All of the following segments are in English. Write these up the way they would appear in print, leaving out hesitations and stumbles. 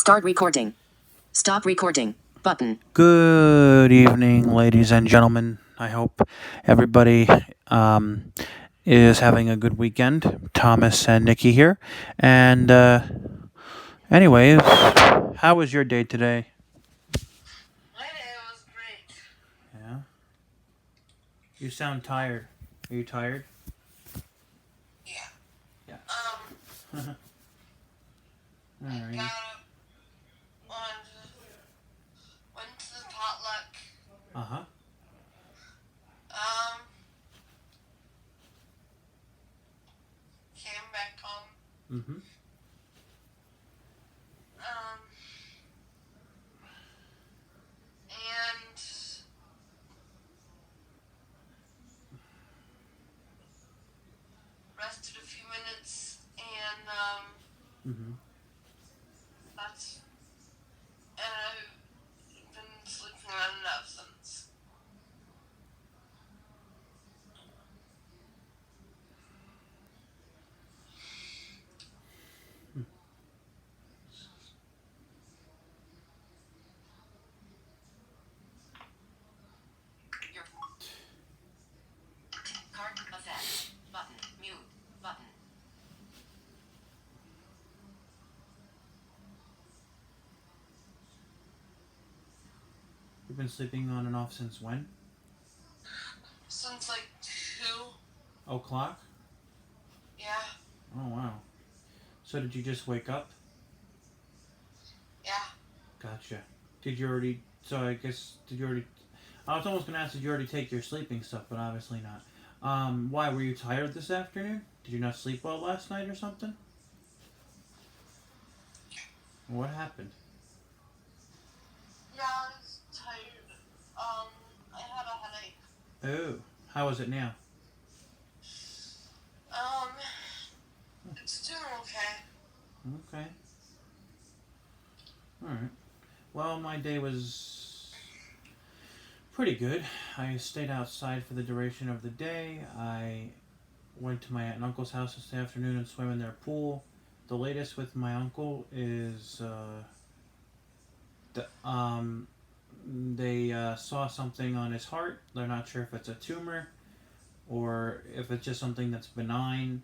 Start recording. Stop recording. Button. Good evening, ladies and gentlemen. I hope everybody is having a good weekend. Thomas and Nikki here. And, anyways, how was your day today? My day was great. Yeah? You sound tired. Are you tired? Yeah. Yeah. I Alrighty. got up, went to the potluck. Uh-huh. Came back home. Mm-hmm. And rested a few minutes, and Mm-hmm. I've been sleeping on enough since. Card effect. Button. Mute. Button. You've been sleeping on and off since when? Since like 2. O'clock? Yeah. Oh, wow. So did you just wake up? Yeah. Gotcha. Did you already... So I guess... Did you already... I was almost going to ask, did you already take your sleeping stuff, but obviously not. Why? Were you tired this afternoon? Did you not sleep well last night or something? What happened? Yeah, I was tired. I had a headache. Oh, how is it now? It's doing okay. Okay. Alright. Well, my day was pretty good. I stayed outside for the duration of the day. I went to my aunt and uncle's house this afternoon and swam in their pool. The latest with my uncle is they saw something on his heart. They're not sure if it's a tumor or if it's just something that's benign.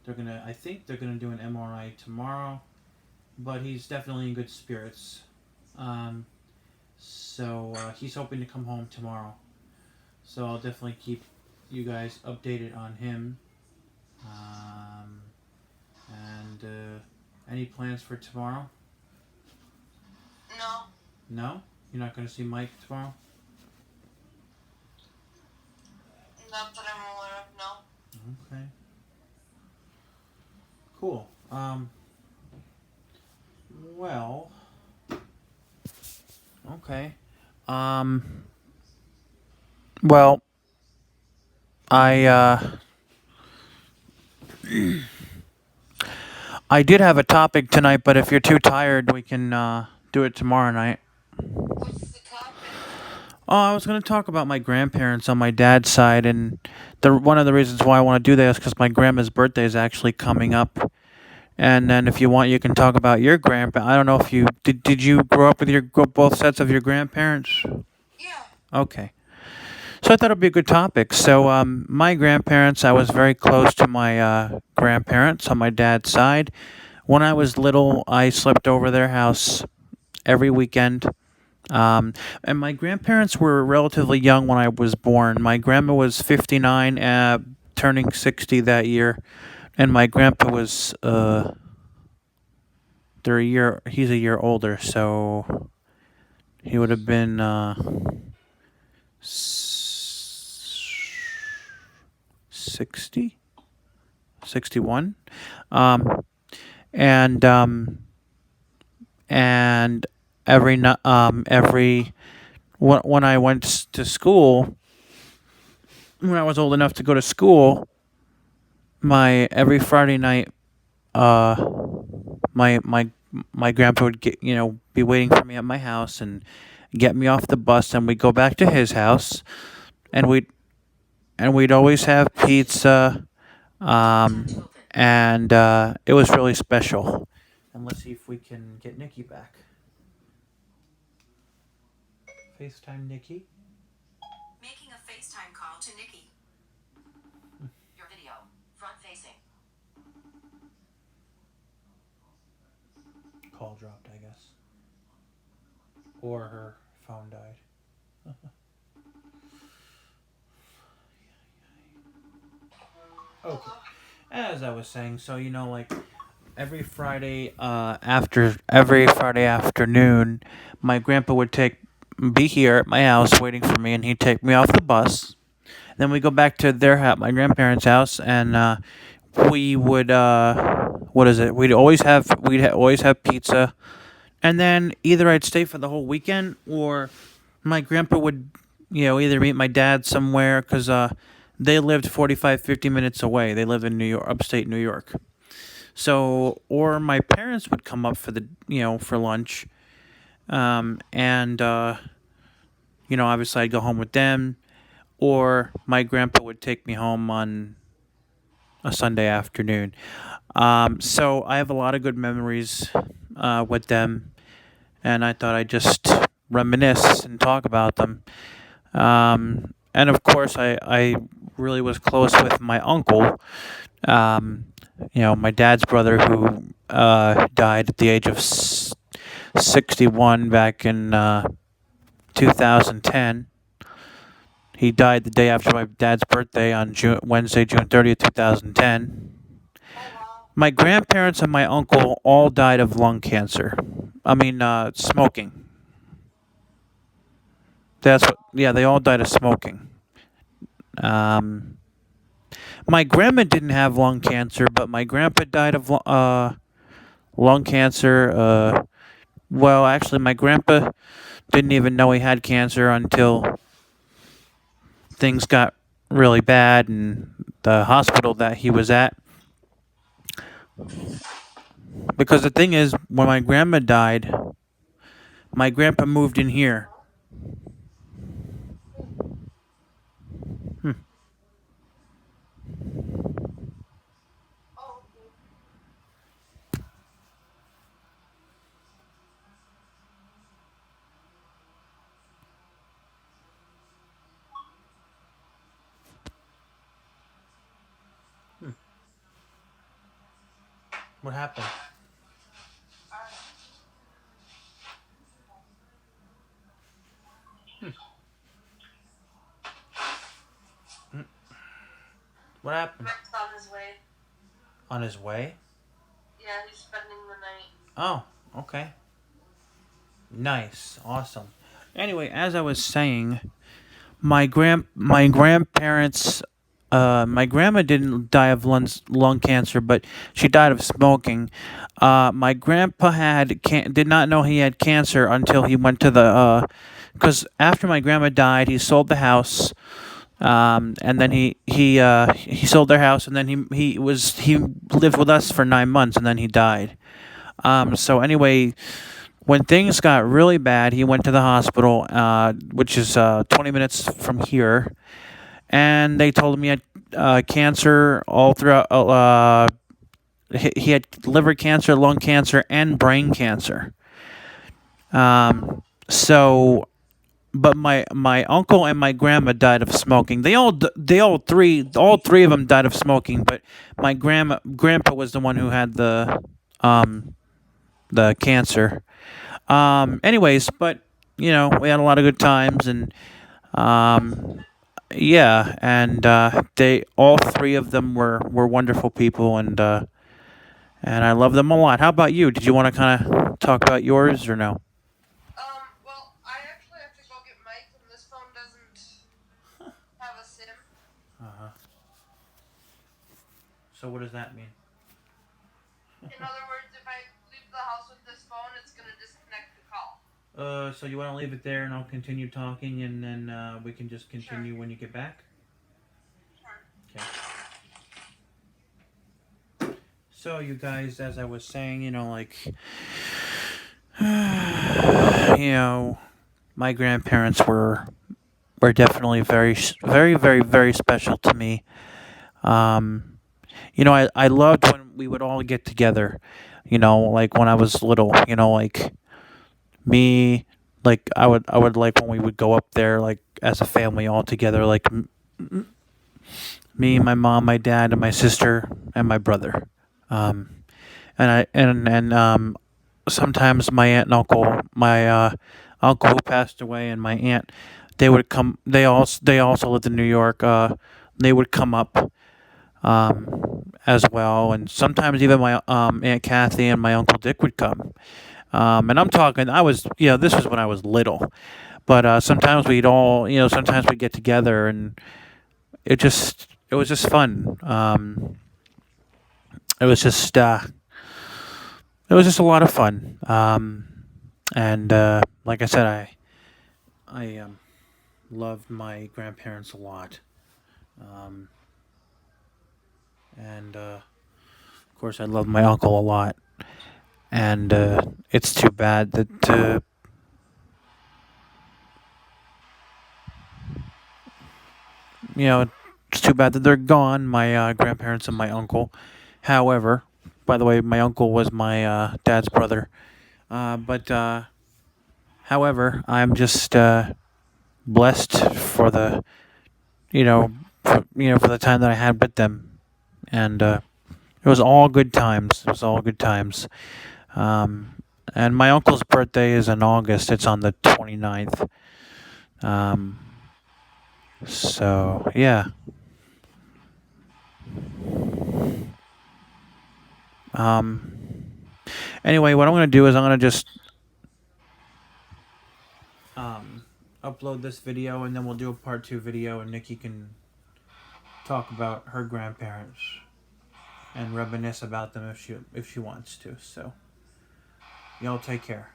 I think they're gonna do an MRI tomorrow, but he's definitely in good spirits. So he's hoping to come home tomorrow. So I'll definitely keep you guys updated on him. And any plans for tomorrow? No. No? You're not going to see Mike tomorrow? Not that I'm aware of, no. Okay. Cool. Well. Okay. Well, I did have a topic tonight, but if you're too tired, we can do it tomorrow night. What's the topic? Oh, I was going to talk about my grandparents on my dad's side, and one of the reasons why I want to do that is because my grandma's birthday is actually coming up. And then, if you want, you can talk about your grandpa. I don't know if you did. You grow up with both sets of your grandparents? Yeah. Okay. So I thought it'd be a good topic. So, my grandparents, I was very close to my grandparents on my dad's side. When I was little, I slept over their house every weekend. And my grandparents were relatively young when I was born. My grandma was 59, turning 60 that year, and my grandpa was he's a year older, so he would have been 60, 61, and when I went to school, when I was old enough to go to school, every Friday night, my grandpa would be waiting for me at my house and get me off the bus, and we'd go back to his house, and we'd always have pizza, and it was really special. And let's see if we can get Nikki back. FaceTime Nikki. Making a FaceTime call to Nikki. Your video. Front facing. Call dropped, I guess. Or her phone died. Okay. As I was saying, so like every Friday afternoon, my grandpa would be here at my house waiting for me, and he'd take me off the bus. Then we go back to my grandparents' house, and we would what is it? We'd always have pizza, and then either I'd stay for the whole weekend, or my grandpa would either meet my dad somewhere, because they lived 45, 50 minutes away. They lived in New York, upstate New York. So, or my parents would come up for lunch, and obviously I'd go home with them, or my grandpa would take me home on a Sunday afternoon. So I have a lot of good memories with them, and I thought I'd just reminisce and talk about them. And of course, I really was close with my uncle, my dad's brother, who died at the age of 61 back in 2010. He died the day after my dad's birthday on Wednesday, June 30th, 2010. My grandparents and my uncle all died of lung cancer. Smoking. They all died of smoking. My grandma didn't have lung cancer, but my grandpa died of lung cancer. Well, actually, my grandpa didn't even know he had cancer until things got really bad in the hospital that he was at. Because the thing is, when my grandma died, my grandpa moved in here. What happened? What happened? Matt's on his way. On his way? Yeah, he's spending the night. Oh, okay. Nice. Awesome. Anyway, as I was saying, my grandparents, my grandma didn't die of lung cancer, but she died of smoking. My grandpa did not know he had cancer until he went to because after my grandma died, he sold the house. And then he sold their house, and then he lived with us for 9 months, and then he died. So anyway, when things got really bad, he went to the hospital, which is 20 minutes from here, and they told him he had cancer all throughout. He had liver cancer, lung cancer, and brain cancer. But my uncle and my grandma died of smoking. All three of them died of smoking. But my grandpa was the one who had the cancer. Anyways, but we had a lot of good times, and yeah, and all three of them were wonderful people, and I love them a lot. How about you? Did you want to kind of talk about yours or no? Well, I actually have to go get Mike, and this phone doesn't have a SIM. So what does that mean? In other words, if I leave the house with this phone, it's gonna disconnect the call. So you want to leave it there, and I'll continue talking, and then we can just continue when you get back? Sure. Okay. So you guys, as I was saying, my grandparents were definitely very, very, very, very special to me. I loved when we would all get together. You know, like when I was little. You know, like me, like I would like when we would go up there, like as a family all together, like me, my mom, my dad, and my sister and my brother. Um, and sometimes my aunt and uncle, my uncle who passed away, and my aunt, they would come. They also lived in New York. They would come up as well, and sometimes even my Aunt Kathy and my Uncle Dick would come. And I'm talking, this was when I was little, but sometimes sometimes we'd get together, and it was just fun. It was just it was just a lot of fun. And like I said, I loved my grandparents a lot. Um, and of course, I loved my uncle a lot. And it's too bad that it's too bad that they're gone. My grandparents and my uncle. However, by the way, my uncle was my dad's brother. But however, I'm just blessed for the for the time that I had with them, and it was all good times. It was all good times. Um, and my uncle's birthday is in August. It's on the 29th. Um, so yeah. Um, anyway, what I'm gonna do is I'm gonna just upload this video, and then we'll do a part 2 video, and Nikki can talk about her grandparents and reminisce about them if she wants to. So y'all take care.